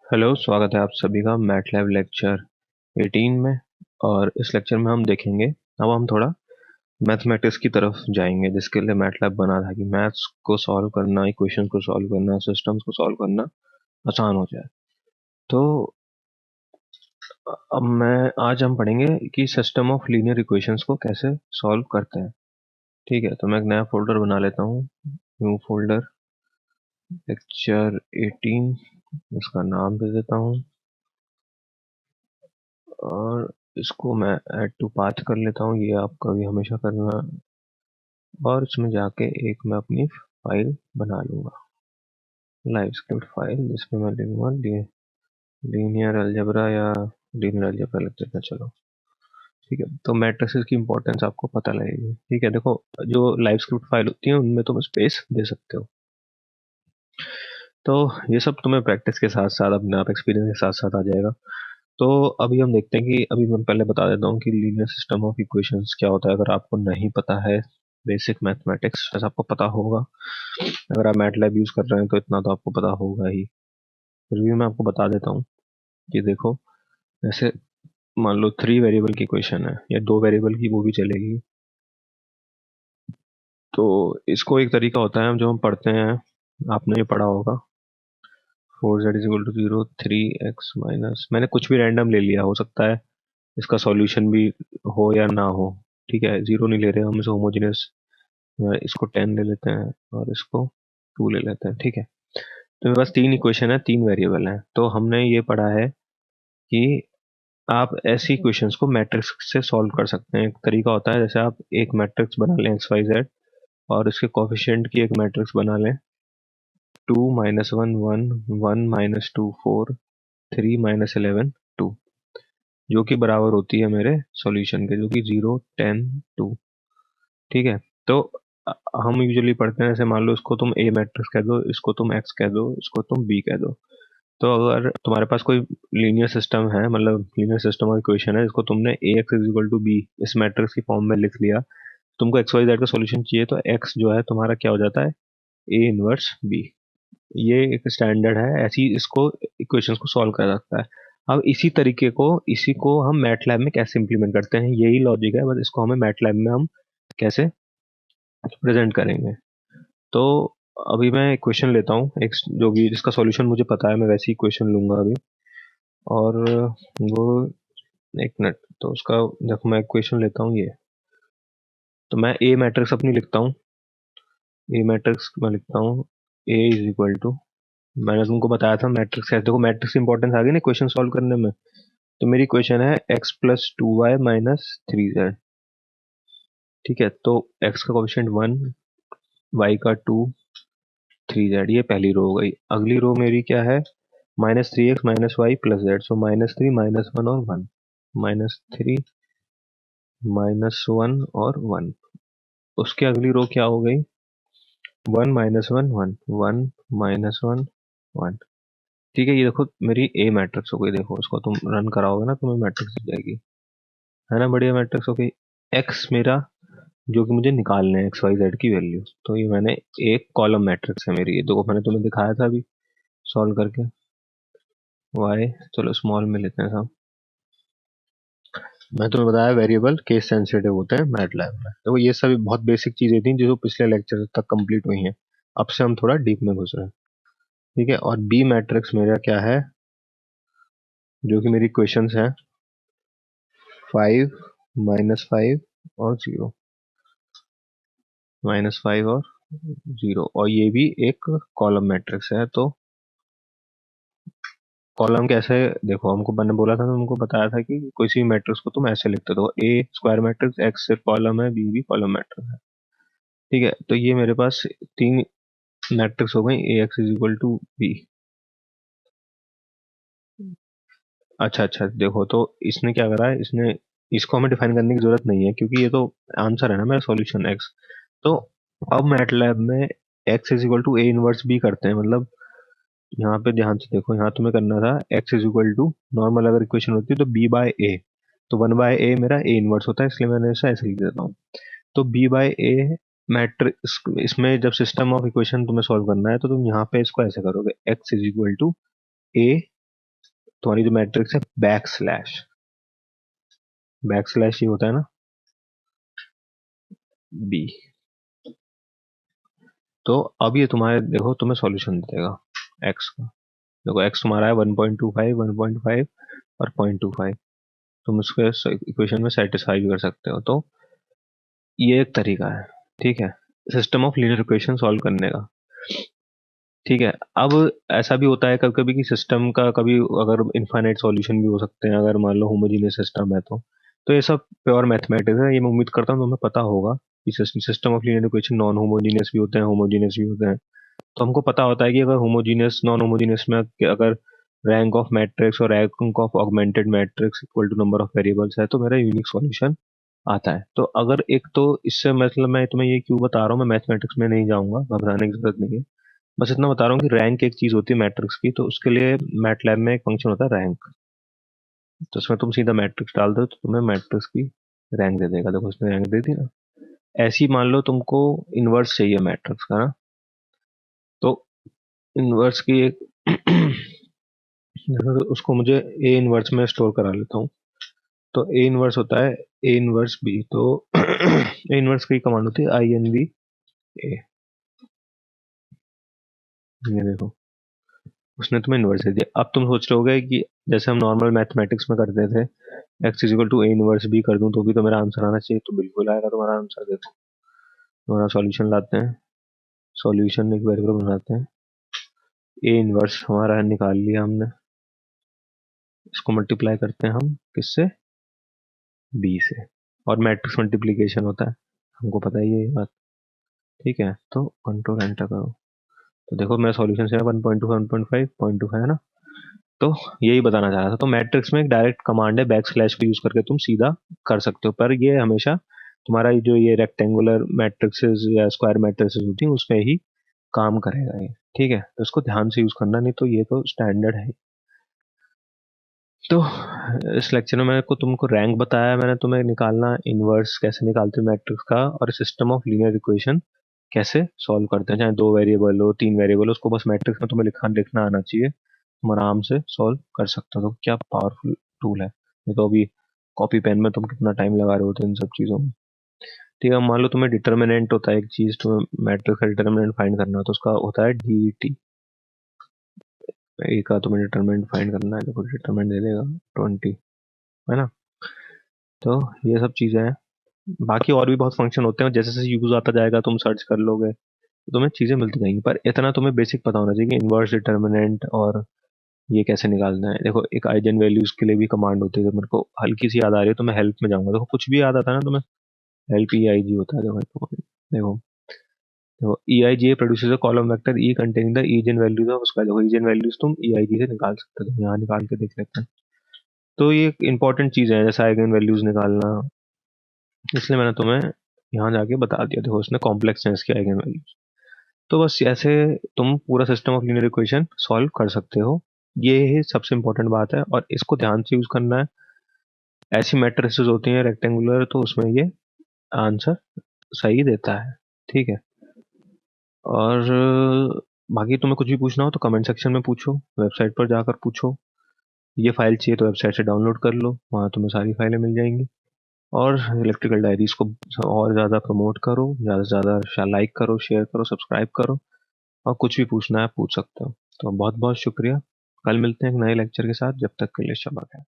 Hello, स्वागत है आप सभी का मैटलैब लेक्चर 18 में। और इस लेक्चर में हम देखेंगे, अब हम थोड़ा मैथमेटिक्स की तरफ जाएंगे, जिसके लिए मैटलैब बना था कि मैथ्स को सॉल्व करना, इक्वेशन को सॉल्व करना, सिस्टम्स को सॉल्व करना आसान हो जाए। तो अब मैं आज हम पढ़ेंगे कि सिस्टम ऑफ लीनियर इक्वेशंस को कैसे सॉल्व करते हैं। ठीक है, तो मैं एक नया फोल्डर बना लेता हूँ, न्यू फोल्डर, लेक्चर 18, इसका नाम दे देता हूँ और इसको मैं ऐड टू पाथ कर लेता हूँ। ये आपका भी हमेशा करना, और इसमें जाके एक मैं अपनी फाइल बना लूँगा, लाइव स्क्रिप्ट फाइल, जिसमें मैं लिखूँगा लीनियर अलजेब्रा या लीनियर अलजेब्रा लिख देता, चलो ठीक है। तो मैट्रिसेस की इंपॉर्टेंस आपको पता लगेगी। ठीक है, देखो, जो लाइव स्क्रिप्ट फाइल होती है उनमें तुम स्पेस दे सकते हो। तो ये सब तुम्हें प्रैक्टिस के साथ साथ, अपने आप एक्सपीरियंस के साथ साथ आ जाएगा। तो अभी हम देखते हैं कि अभी मैं पहले बता देता हूँ कि लीनियर सिस्टम ऑफ इक्वेशंस क्या होता है। अगर आपको नहीं पता है बेसिक मैथमेटिक्स, वैसे आपको पता होगा, अगर आप मैटलैब यूज कर रहे हैं तो इतना तो आपको पता होगा ही। फिर भी मैं आपको बता देता हूँ कि देखो, जैसे मान लो 3 वेरिएबल की इक्वेशन है या 2 वेरिएबल की, वो भी चलेगी। तो इसको एक तरीका होता है जो हम पढ़ते हैं, आपने ये पढ़ा होगा, 4z = 0, 3x माइनस, मैंने कुछ भी रैंडम ले लिया, हो सकता है इसका सॉल्यूशन भी हो या ना हो। ठीक है, जीरो नहीं ले रहे हम, इसे होमोजेनियस, इसको 10 ले लेते हैं और इसको 2 ले लेते हैं। ठीक है, तो मेरे पास 3 इक्वेशन है, 3 वेरिएबल हैं। तो हमने ये पढ़ा है कि आप ऐसी इक्वेशंस को मैट्रिक्स से सॉल्व कर सकते हैं। एक तरीका होता है, जैसे आप एक मैट्रिक्स बना लें XYZ, और इसके कोफिशिएंट की एक मैट्रिक्स बना लें 2 -1 1 1 -2 4 3 -11 2, जो कि बराबर होती है मेरे सॉल्यूशन के, जो कि 0 10 2। ठीक है, तो हम यूजुअली पढ़ते हैं, जैसे मान लो इसको तुम ए मैट्रिक्स कह दो, इसको तुम एक्स कह दो, इसको तुम बी कह दो। तो अगर तुम्हारे पास कोई लीनियर सिस्टम है, मतलब लीनियर सिस्टम ऑफ इक्वेशन है, इसको तुमने A X is equal to B इस मैट्रिक्स की फॉर्म में लिख लिया, तुमको एक्स वाई जेड का सॉल्यूशन चाहिए, तो एक्स जो है तुम्हारा क्या हो जाता है, ए इनवर्स बी। ये एक स्टैंडर्ड है, ऐसी इसको इक्वेशंस को सॉल्व कर सकता है। अब इसी को हम मैटलैब में कैसे इंप्लीमेंट करते हैं, यही लॉजिक है, बस इसको हमें मैटलैब में हम कैसे प्रेजेंट करेंगे। तो अभी मैं एक क्वेश्चन लेता हूँ, एक जो भी जिसका सॉल्यूशन मुझे पता है, मैं वैसे ही क्वेश्चन लूंगा अभी। और वो, एक मिनट, तो उसका, देखो मैं क्वेश्चन लेता हूँ ये, तो मैं ए मैट्रिक्स अपनी लिखता हूँ। ए मैट्रिक्स मैं लिखता हूँ, ए इज इक्वल टू, मैंने तुमको बताया था मैट्रिक्स है, देखो मैट्रिक्स इंपॉर्टेंस आ गई ना क्वेश्चन सॉल्व करने में। तो मेरी क्वेश्चन है x + 2y - 3z। ठीक है, तो x का कोएफिशिएंट 1, y का 2, 3z, ये पहली रो हो गई। अगली रो मेरी क्या है, -3x - y + z, सो -3 -1 और 1, -3 -1 और 1। उसके अगली रो क्या हो गई, 1 -1 1 1 -1 1। ठीक है, ये देखो मेरी ए मैट्रिक्स हो गई। देखो इसको तुम रन कराओगे ना, तुम्हें मैट्रिक्स दिख जाएगी, है ना, बढ़िया मैट्रिक्स हो गई। एक्स मेरा जो कि मुझे निकालने है, एक्स वाई जेड की वैल्यू, तो ये मैंने, एक कॉलम मैट्रिक्स है मेरी, ये देखो मैंने तुम्हें दिखाया था अभी सॉल्व करके। वाई, चलो स्मॉल में लेते हैं सब। मैं तुम्हें बताया वेरिएबल केस सेंसिटिव होते हैं मैटलैब में। देखो ये सभी बहुत बेसिक चीजें थी जो पिछले लेक्चर तक कंप्लीट हुई हैं, अब से हम थोड़ा डीप में घुस रहे हैं। ठीक है, और बी मैट्रिक्स मेरा क्या है, जो कि मेरी क्वेश्चंस है 5 -5 और 0, -5 और 0, और ये भी एक कॉलम मैट्रिक्स है। तो कॉलम कैसे, देखो हमको मैंने बोला था, तुमको बताया था कि कोई सी मैट्रिक्स को तुम ऐसे लिखते हो, ए स्क्वायर मैट्रिक्स, एक्स सिर्फ कॉलम है, बी भी कॉलम मैट्रिक्स है। ठीक है, तो ये मेरे पास 3 मैट्रिक्स हो गई, A X is equal to B. अच्छा अच्छा, देखो तो इसने क्या करा है, इसने, इसको हमें डिफाइन करने की जरूरत नहीं है, क्योंकि ये तो आंसर है ना मेरा सॉल्यूशन एक्स। तो अब मैटलैब में X is equal to A inverse B करते हैं, मतलब यहाँ पे ध्यान से देखो, यहाँ तुम्हें करना था X is equal to, normal अगर इक्वेशन होती है तो बी बाय ए, तो 1/a मेरा ए इनवर्स होता है, इसलिए मैंने ऐसा ऐसे लिख देता हूँ। तो बी बाय ए मैट्रिक्स, इसमें जब सिस्टम ऑफ इक्वेशन तुम्हें सॉल्व करना है, तो तुम यहाँ पे इसको ऐसे करोगे, एक्स इज इक्वल टू ए तुम्हारी जो मैट्रिक्स है बैक स्लैश ही होता है ना, बी। तो अब ये तुम्हारे देखो तुम्हें सॉल्यूशन देगा एक्स का। देखो एक्स तुम्हारा है 1.25 1.5 और 0.25, तुम उसके इक्वेशन में सेटिस्फाई भी कर सकते हो। तो ये एक तरीका है, ठीक है, system of linear equation solve करने का। ठीक है, अब ऐसा भी होता है कभी कभी कि सिस्टम का कभी अगर इनफाइनाइट सॉल्यूशन भी हो सकते हैं, अगर मान लो होमोजीनियस सिस्टम है तो ये सब प्योर मैथमेटिक्स है। ये मैं उम्मीद करता हूँ तुम्हें पता होगा कि system of linear equation non homogeneous भी होते हैं, होमोजीनियस भी होते हैं। तो हमको पता होता है कि अगर होमोजीनियस नॉन होमोजीनियस में अगर रैंक ऑफ मैट्रिक्स और rank of augmented matrix equal to number of variables है तो मेरा यूनिक सॉल्यूशन आता है। तो अगर एक तो इससे मतलब मैं तुम्हें ये क्यों बता रहा हूँ, मैं मैथमेटिक्स में नहीं जाऊंगा, घबराने की जरूरत नहीं है। बस इतना बता रहा हूँ कि रैंक एक चीज होती है मैट्रिक्स की, तो उसके लिए मैटलैब में एक फंक्शन होता है रैंक। तो उसमें तुम सीधा मैट्रिक्स डाल दो तो तुम्हें मैट्रिक्स की रैंक दे देगा। देखो उसने रैंक दे दी ना। ऐसी मान लो तुमको इनवर्स चाहिए मैट्रिक्स का ना, तो इनवर्स की एक उसको मुझे ए इनवर्स में स्टोर करा लेता हूँ। तो ए इनवर्स होता है ए इनवर्स बी। तो ए इनवर्स की कमांड होती है INV ए। ये देखो उसने तुम्हें इन्वर्स दे दिया। अब तुम सोच रहे होगे कि जैसे हम नॉर्मल मैथमेटिक्स में करते थे, X is equal to A inverse B कर दूं तो भी तो मेरा आंसर आना चाहिए। तो बिल्कुल आएगा तुम्हारा आंसर। देखो तुम्हारा सॉल्यूशन लाते हैं, सॉल्यूशन एक वेरिएबल बनाते हैं, ए इनवर्स हमारा निकाल लिया हमने। इसको मल्टीप्लाई करते हैं हम किससे, बी से। और मैट्रिक्स मल्टीप्लीकेशन होता है, हमको पता ही है ये बात। ठीक है, तो कंट्रोल एंटर करो। तो देखो मेरा सॉल्यूशन से 1.2 1.5 0.25 है ना। तो यही बताना चाह रहा था। तो मैट्रिक्स में एक डायरेक्ट कमांड है बैक स्लैश को यूज करके तुम सीधा कर सकते हो, पर ये हमेशा तुम्हारा जो ये रेक्टेंगुलर मैट्रिक्सेस या स्क्वायर मैट्रिक्सेस होती हैं उसमें ही काम करेगा ये। ठीक है, तो इसको ध्यान से यूज करना, नहीं तो ये तो स्टैंडर्ड है। तो इस लेक्चर में मैंने को तुमको रैंक बताया, मैंने तुम्हें निकालना इनवर्स कैसे निकालते हैं मैट्रिक्स का, और सिस्टम ऑफ लीनियर इक्वेशन कैसे सॉल्व करते हैं, चाहे 2 वेरिएबल हो 3 वेरिएबल हो, उसको बस मैट्रिक्स में तुम्हें लिखना आना चाहिए, तुम आराम से सॉल्व कर सकते हो। तो क्या पावरफुल टूल है ये। तो अभी कॉपी पेन में तुम कितना टाइम लगा रहे होते इन सब चीज़ों में। ठीक है, मान लो तुम्हें डिटर्मिनेंट होता है एक चीज़, तुम्हें मैट्रिक्स का डिटर्मिनेंट फाइंड करना है तो उसका होता है DET। ए का तुम्हें डिटर्मिनेंट फाइंड करना है, देखो डिटर्मिनेंट दे देगा 20, है ना। तो ये सब चीज़ें हैं। बाकी और भी बहुत फंक्शन होते हैं, जैसे जैसे यूज आता जाएगा तुम सर्च कर लोगे तो तुम्हें चीज़ें मिलती जाएंगी। पर इतना तुम्हें बेसिक पता होना चाहिए कि इनवर्स डिटर्मिनेंट और ये कैसे निकालना है। देखो एक आइजन वैल्यूज के लिए भी कमांड होती है, तो मेरे को हल्की सी याद आ रही है तो मैं हेल्प में जाऊंगा। देखो कुछ भी याद आता है ना तुम्हें, हेल्प EIG होता है। देखो देखो देखो EIG produces a column vector E containing the engine values of उसका। देखो ईजन वैल्यूज तुम EIG से निकाल सकते हो, तो यहाँ निकाल के देख लेते हैं। तो ये एक इंपॉर्टेंट चीज़ है जैसे आइगन वैल्यूज निकालना, इसलिए मैंने तुम्हें यहाँ जाके बता दिया। देखो उसने कॉम्प्लेक्स सेंस की आइगन वैल्यूज। तो बस ऐसे तुम पूरा system of linear equation solve कर सकते हो। ये ही सबसे इंपॉर्टेंट बात है और इसको ध्यान से यूज करना है। ऐसी मैट्रिसेस होती हैं रेक्टेंगुलर, तो उसमें ये आंसर सही देता है। ठीक है, और बाकी तुम्हें कुछ भी पूछना हो तो कमेंट सेक्शन में पूछो, वेबसाइट पर जाकर पूछो। ये फाइल चाहिए तो वेबसाइट से डाउनलोड कर लो, वहाँ तुम्हें सारी फाइलें मिल जाएंगी। और इलेक्ट्रिकल डायरीज को और ज़्यादा प्रमोट करो, ज़्यादा से ज़्यादा लाइक करो, शेयर करो, सब्सक्राइब करो, और कुछ भी पूछना है पूछ सकते हो। तो बहुत बहुत शुक्रिया। कल मिलते हैं एक नए लेक्चर के साथ, जब तक के लिए शबा खैर।